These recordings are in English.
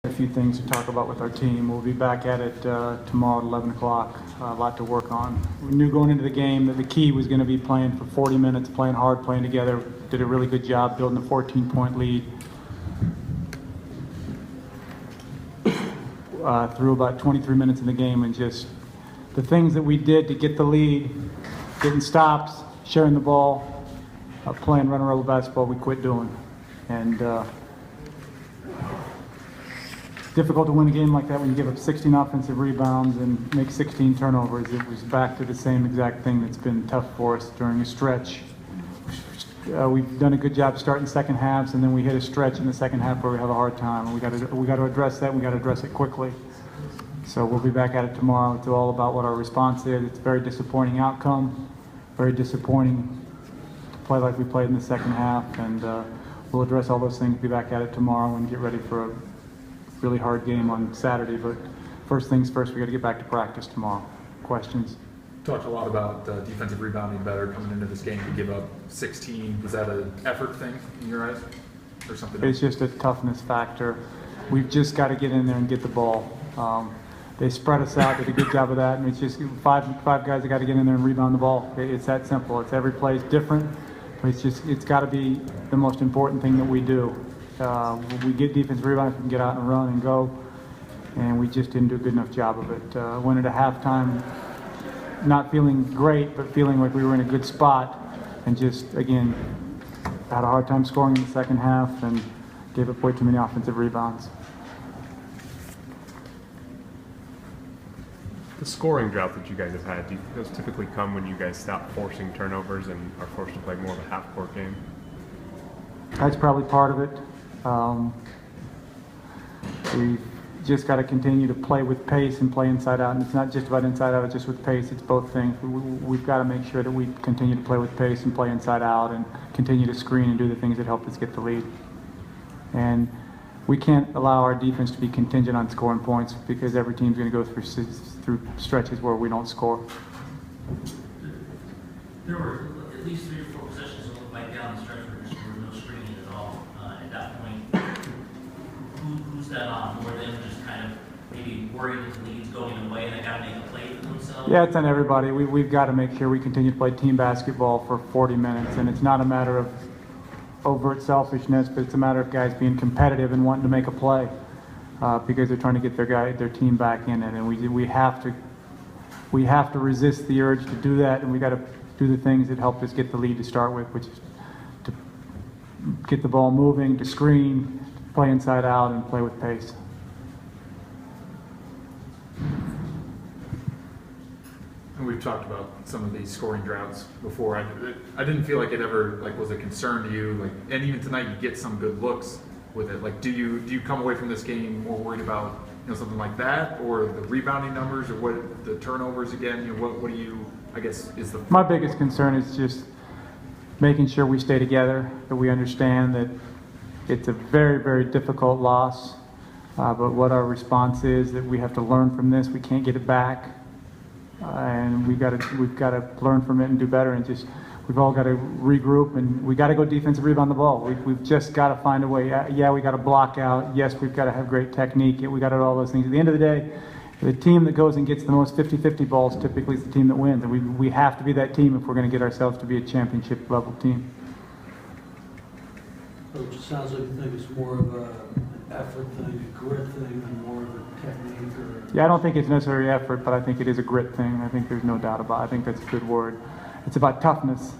A few things to talk about with our team. We'll be back at it tomorrow at 11 o'clock. A lot to work on. We knew going into the game that the key was going to be playing for 40 minutes, playing hard, playing together. Did a really good job building a 14-point lead. Through about 23 minutes in the game, and just the things that we did to get the lead, getting stops, sharing the ball, playing run-and-roll basketball, we quit doing. And difficult to win a game like that when you give up 16 offensive rebounds and make 16 turnovers. It was back to the same exact thing that's been tough for us during a stretch. We've done a good job starting second halves, and then we hit a stretch in the second half where we have a hard time. We got to address that. We got to address it quickly. So we'll be back at it tomorrow. It's all about what our response is. It's a very disappointing outcome. Very disappointing to play like we played in the second half, and we'll address all those things. Be back at it tomorrow and get ready for a really hard game on Saturday. But first things first, we got to get back to practice tomorrow. Questions? Talked a lot about defensive rebounding better coming into this game. You give up 16. Was that an effort thing in your eyes, or something else? It's just a toughness factor. We've just got to get in there and get the ball. They spread us out, did a good job of that, and it's just five guys that got to get in there and rebound the ball. It's that simple. It's every play is different, but it's got to be the most important thing that we do. We get defensive rebounds, we can get out and run and go, and we just didn't do a good enough job of it. Went into halftime not feeling great, but feeling like we were in a good spot, and just, again, had a hard time scoring in the second half and gave up way too many offensive rebounds. The scoring drought that you guys have had, do you think those typically come when you guys stop forcing turnovers and are forced to play more of a half-court game? That's probably part of it. We've just got to continue to play with pace and play inside out. And it's not just about inside out, it's just with pace. It's both things. We've got to make sure that we continue to play with pace and play inside out and continue to screen and do the things that help us get the lead. And we can't allow our defense to be contingent on scoring points, because every team's going to go through stretches where we don't score. There were at least 3 or 4 possessions that looked like down the stretch where there was no screening at all. At that point, who's that on? More than just kind of maybe worried that the lead's going away and they got to make a play for themselves? Yeah, it's on everybody. We've got to make sure we continue to play team basketball for 40 minutes, and it's not a matter of overt selfishness, but it's a matter of guys being competitive and wanting to make a play because they're trying to get their team back in it, and we have to resist the urge to do that, and we got to do the things that helped us get the lead to start with, which is to get the ball moving, to screen, to play inside out, and play with pace. And we've talked about some of these scoring droughts before. I didn't feel like it ever was a concern to you. And even tonight, you get some good looks with it. Do you come away from this game more worried about something like that, or the rebounding numbers, or what the turnovers again? What do you? I guess is the. My biggest concern is just making sure we stay together. That we understand that it's a very, very difficult loss, but what our response is, that we have to learn from this. We can't get it back. And we've got to learn from it and do better, and we've all got to regroup, and we got to go defensive rebound the ball. We've just got to find a way. Yeah, we got to block out. Yes, we've got to have great technique. We got to do all those things. At the end of the day, the team that goes and gets the most 50-50 balls typically is the team that wins, and we have to be that team if we're going to get ourselves to be a championship level team. Coach, it sounds like you think it's more of an effort thing, a grit thing, and more of a technique. Yeah, I don't think it's necessarily effort, but I think it is a grit thing. I think there's no doubt about it. I think that's a good word. It's about toughness,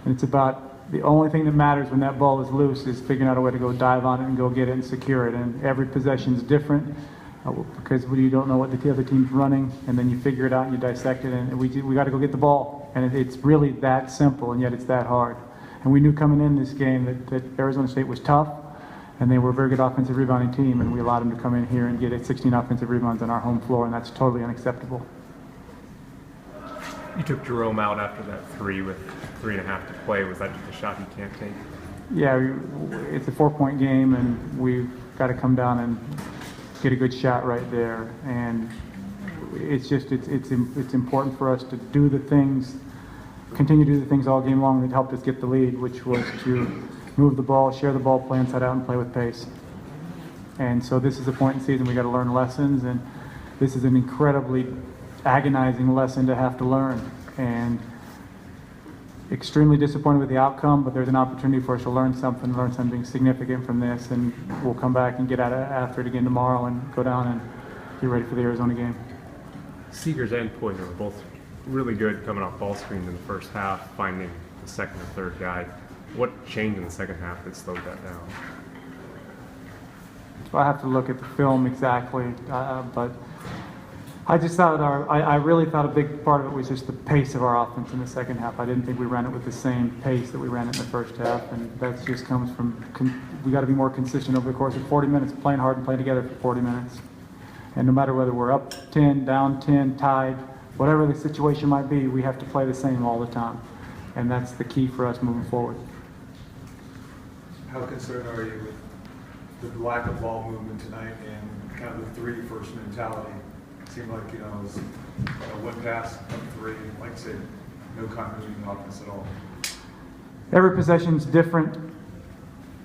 and it's about the only thing that matters when that ball is loose is figuring out a way to go dive on it and go get it and secure it. And every possession is different because you don't know what the other team's running, and then you figure it out and you dissect it, and we got to go get the ball. And it's really that simple, and yet it's that hard. And we knew coming in this game that Arizona State was tough, and they were a very good offensive rebounding team, and we allowed them to come in here and get 16 offensive rebounds on our home floor, and that's totally unacceptable. You took Jerome out after that 3 with 3.5 to play. Was that just a shot he can't take? Yeah, it's a 4-point game, and we've got to come down and get a good shot right there. And it's important for us to do the things, continue to do the things all game long that helped us get the lead, which was to move the ball, share the ball, play inside out, and play with pace. And so this is a point in the season we got to learn lessons, and this is an incredibly agonizing lesson to have to learn. And extremely disappointed with the outcome, but there's an opportunity for us to learn something significant from this, and we'll come back and get at it after it again tomorrow and go down and get ready for the Arizona game. Seegers and Poyser were both really good coming off ball screens in the first half, finding the second or third guy. What changed in the second half that slowed that down? I have to look at the film exactly, but I just thought I really thought a big part of it was just the pace of our offense in the second half. I didn't think we ran it with the same pace that we ran it in the first half, and that just comes from we got to be more consistent over the course of 40 minutes, playing hard and playing together for 40 minutes. And no matter whether we're up 10, down 10, tied, whatever the situation might be, we have to play the same all the time, and that's the key for us moving forward. How concerned are you with the lack of ball movement tonight and kind of the three first mentality? It seemed like, it was one pass, up three, like I said, no continuity in the offense at all. Every possession's different,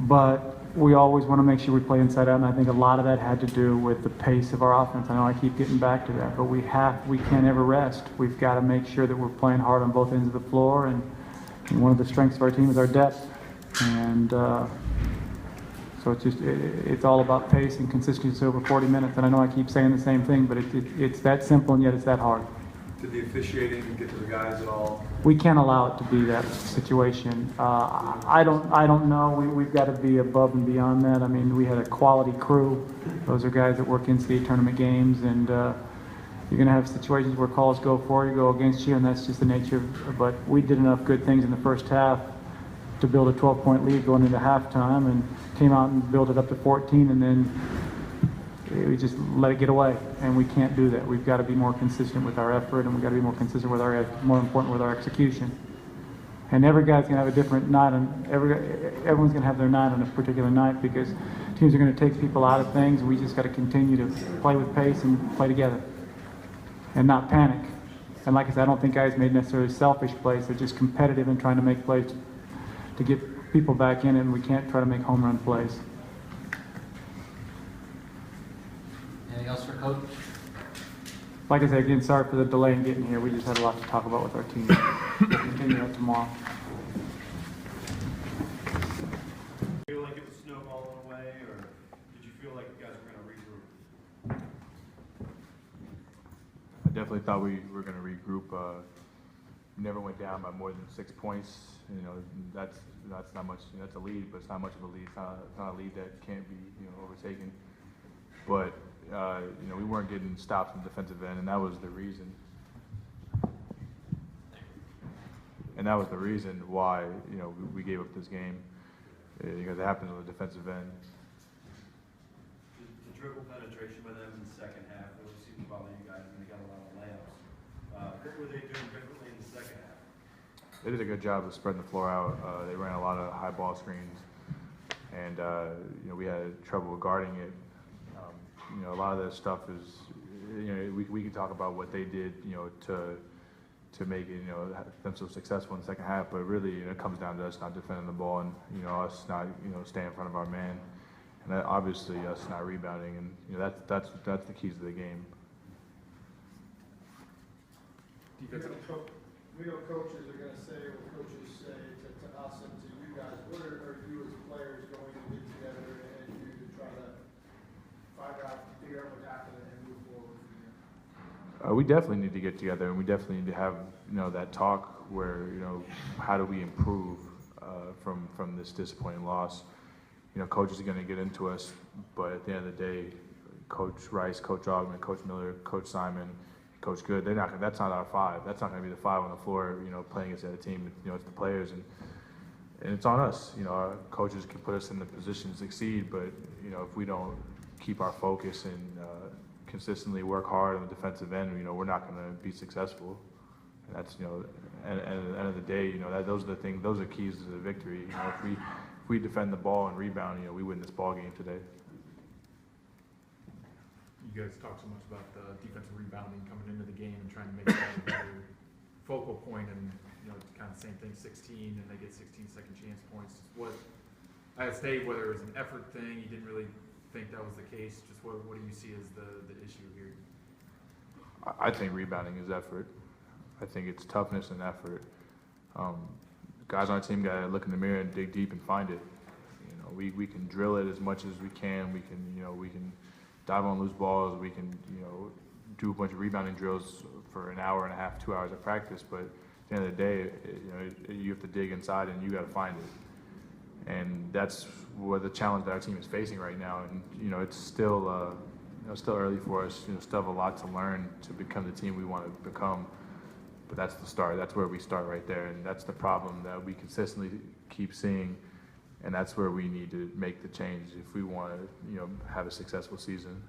but we always want to make sure we play inside out, and I think a lot of that had to do with the pace of our offense. I know I keep getting back to that, but we can't ever rest. We've got to make sure that we're playing hard on both ends of the floor, and one of the strengths of our team is our depth. And so it's all about pace and consistency over 40 minutes. And I know I keep saying the same thing, but it's that simple and yet it's that hard. Did the officiating get to the guys at all? We can't allow it to be that situation. I don't know. We've got to be above and beyond that. I mean, we had a quality crew. Those are guys that work in-state tournament games, and you're going to have situations where calls go for you, go against you, and that's just the nature of. But we did enough good things in the first half to build a 12-point lead going into halftime, and came out and built it up to 14, and then we just let it get away, and we can't do that. We've got to be more consistent with our effort, and we've got to be more consistent with more important with our execution. And every guy's going to have a different night, and everyone's going to have their night on a particular night, because teams are going to take people out of things, and we just got to continue to play with pace and play together and not panic. And like I said, I don't think guys made necessarily selfish plays. They're just competitive and trying to make plays to get people back in it, and we can't try to make home run plays. Anything else for Coach? Like I said, again, sorry for the delay in getting here. We just had a lot to talk about with our team. We'll continue that tomorrow. Feel like it was snowballing away, or did you feel like you guys were going to regroup? I definitely thought we were going to regroup. We never went down by more than 6 points. That's not much. That's a lead, but it's not much of a lead. It's not a lead that can't be overtaken. But we weren't getting stops on the defensive end, and that was the reason. And that was the reason why we gave up this game, because it happens on the defensive end. The dribble penetration by them in the second half really seemed to bother you guys, and they got a lot of layups. What were they doing differently in the second half? They did a good job of spreading the floor out. They ran a lot of high ball screens, and we had trouble guarding it. A lot of that stuff is, we can talk about what they did, to make it, them so successful in the second half. But really, it comes down to us not defending the ball, and us not, staying in front of our man, and that, obviously us not rebounding, and that's the keys to the game. We know coaches are going to say what coaches say to us and to you guys. What are you as players going to get together and do to try to figure out what happened and move forward from here? We definitely need to get together, and we definitely need to have that talk where how do we improve from this disappointing loss. Coaches are going to get into us, but at the end of the day, Coach Rice, Coach Augman, Coach Miller, Coach Simon, Coach Good, that's not our five. That's not going to be the five on the floor, playing against the other team. It's the players, and it's on us. Our coaches can put us in the position to succeed, but if we don't keep our focus and consistently work hard on the defensive end, we're not going to be successful. And that's and at the end of the day, those are the things. Those are keys to the victory. If we defend the ball and rebound, we win this ball game today. You guys talk so much about the defensive rebounding coming into the game and trying to make that a better focal point, and it's kind of the same thing. 16, and they get 16 second chance points. What at State, whether it was an effort thing, you didn't really think that was the case? Just what do you see as the issue here? I think rebounding is effort. I think it's toughness and effort. Guys on our team got to look in the mirror and dig deep and find it. You know, we can drill it as much as we can. We can dive on loose balls. We can, do a bunch of rebounding drills for an hour and a half, 2 hours of practice. But at the end of the day, you have to dig inside and you got to find it. And that's what the challenge that our team is facing right now. And it's still still early for us. Still have a lot to learn to become the team we want to become. But that's the start. That's where we start right there, and that's the problem that we consistently keep seeing, and that's where we need to make the change if we want to, have a successful season.